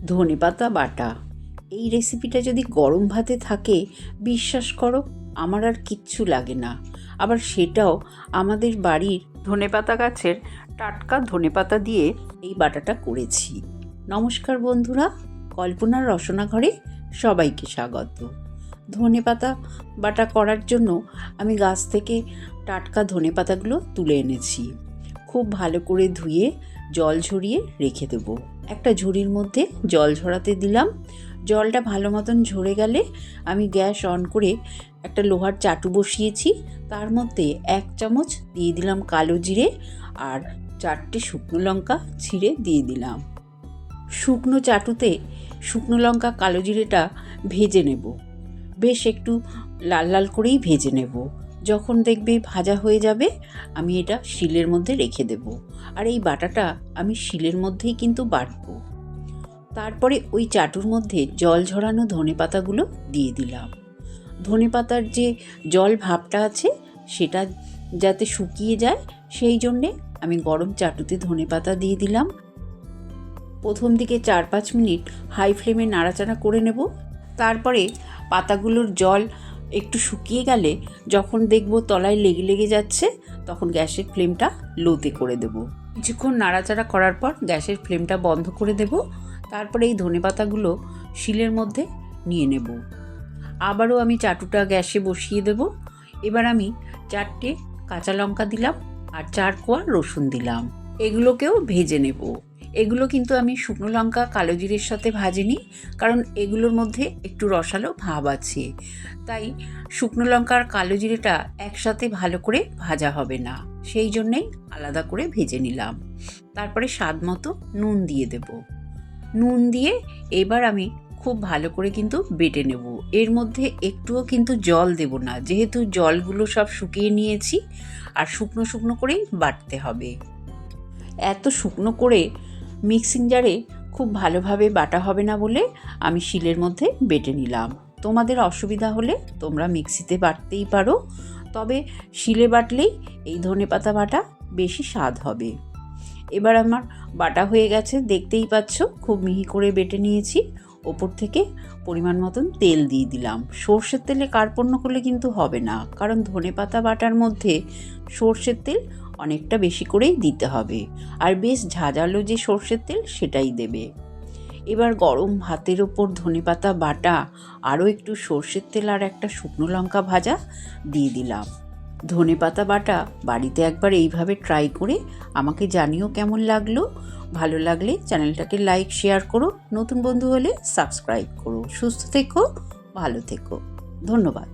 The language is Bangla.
ধনেপাতা বাটা। এই রেসিপিটা যদি গরম ভাতে থাকে, বিশ্বাস করো আমার আর কিচ্ছু লাগে না। আবার সেটাও আমাদের বাড়ির ধনেপাতা গাছের টাটকা ধনেপাতা দিয়ে এই বাটাটা করেছি। নমস্কার বন্ধুরা, কল্পনার রসনা ঘরে সবাইকে স্বাগত। ধনেপাতা বাটা করার জন্য আমি গাছ থেকে টাটকা ধনেপাতাগুলো তুলে এনেছি। খুব ভালো করে ধুয়ে জল ঝরিয়ে রেখে দেবো। একটা ঝুড়ির মধ্যে জল ঝরাতে দিলাম। জলটা ভালো মতন ঝরে গেলে আমি গ্যাস অন করে একটা লোহার চাটু বসিয়েছি। তার মধ্যে 1 চামচ দিয়ে দিলাম কালো জিরে আর 4টে শুকনো লঙ্কা ছিঁড়ে দিয়ে দিলাম। শুকনো চাটুতে শুকনো লঙ্কা কালো জিরেটা ভেজে নেব। বেশ একটু লাল লাল করেই ভেজে নেব। যখন দেখবে ভাজা হয়ে যাবে, আমি এটা শিলের মধ্যে রেখে দেব। আর এই বাটাটা আমি শিলের মধ্যেই কিন্তু বাটবো। তারপরে ওই চাটুর মধ্যে জল ঝরানো ধনেপাতাগুলো দিয়ে দিলাম। ধনেপাতার যে জল ভাবটা আছে সেটা যাতে শুকিয়ে যায়, সেই জন্যে আমি গরম চাটুতে ধনেপাতা দিয়ে দিলাম। প্রথম দিকে 4-5 মিনিট হাই ফ্লেমে নাড়াচাড়া করে নেব। তারপরে পাতাগুলোর জল একটু শুকিয়ে গেলে, যখন দেখব তলায় লেগে লেগে যাচ্ছে, তখন গ্যাসের ফ্লেমটা লোতে করে দেব। কিছুক্ষণ নাড়াচাড়া করার পর গ্যাসের ফ্লেমটা বন্ধ করে দেব। তারপরে এই ধনেপাতাগুলো শিলের মধ্যে নিয়ে নেব। আবারও আমি চাটুটা গ্যাসে বসিয়ে দেব। এবার আমি 4টে কাঁচা লঙ্কা দিলাম আর 4 কোয়া রসুন দিলাম। এগুলোকেও ভেজে নেব। এগুলো কিন্তু আমি শুকনো লঙ্কা কালো জিরের সাথে ভাজিনি, কারণ এগুলোর মধ্যে একটু রসালো ভাব আছে। তাই শুকনো লঙ্কা আর কালো জিরেটা একসাথে ভালো করে ভাজা হবে না, সেই জন্যেই আলাদা করে ভেজে নিলাম। তারপরে স্বাদ মতো নুন দিয়ে দেব। নুন দিয়ে এবার আমি খুব ভালো করে কিন্তু বেটে নেব। এর মধ্যে একটুও কিন্তু জল দেব না, যেহেতু জলগুলো সব শুকিয়ে নিয়েছি। আর শুকনো শুকনো করেই বাটতে হবে। এত শুকনো করে মিক্সিং জারে খুব ভালোভাবে বাটা হবে না বলে আমি শিলের মধ্যে বেটে নিলাম। তোমাদের অসুবিধা হলে তোমরা মিক্সিতে বাটতেই পারো, তবে শিলে বাটলেই এই ধনেপাতা বাটা বেশি স্বাদ হবে। এবার আমার বাটা হয়ে গেছে, দেখতেই পাচ্ছ খুব মিহি করে বেটে নিয়েছি। ওপর থেকে পরিমাণ মতন তেল দিয়ে দিলাম। সর্ষের তেলে কার্পণ্য করলে কিন্তু হবে না, কারণ ধনেপাতা বাটার মধ্যে সর্ষের তেল অনেকটা বেশি করেই দিতে হবে। আর বেশ ঝাঁঝালো যে সর্ষের তেল সেটাই দেবে। এবার গরম ভাতের ওপর ধনেপাতা বাটা, আরও একটু সর্ষের তেল আর একটা শুকনো লঙ্কা ভাজা দিয়ে দিলাম। ধনেপাতা বাটা বাড়িতে একবার এইভাবে ট্রাই করে আমাকে জানিও কেমন লাগলো। ভালো লাগলে চ্যানেলটাকে লাইক শেয়ার করো, নতুন বন্ধু হলে সাবস্ক্রাইব করো। সুস্থ থেকো, ভালো থেকো, ধন্যবাদ।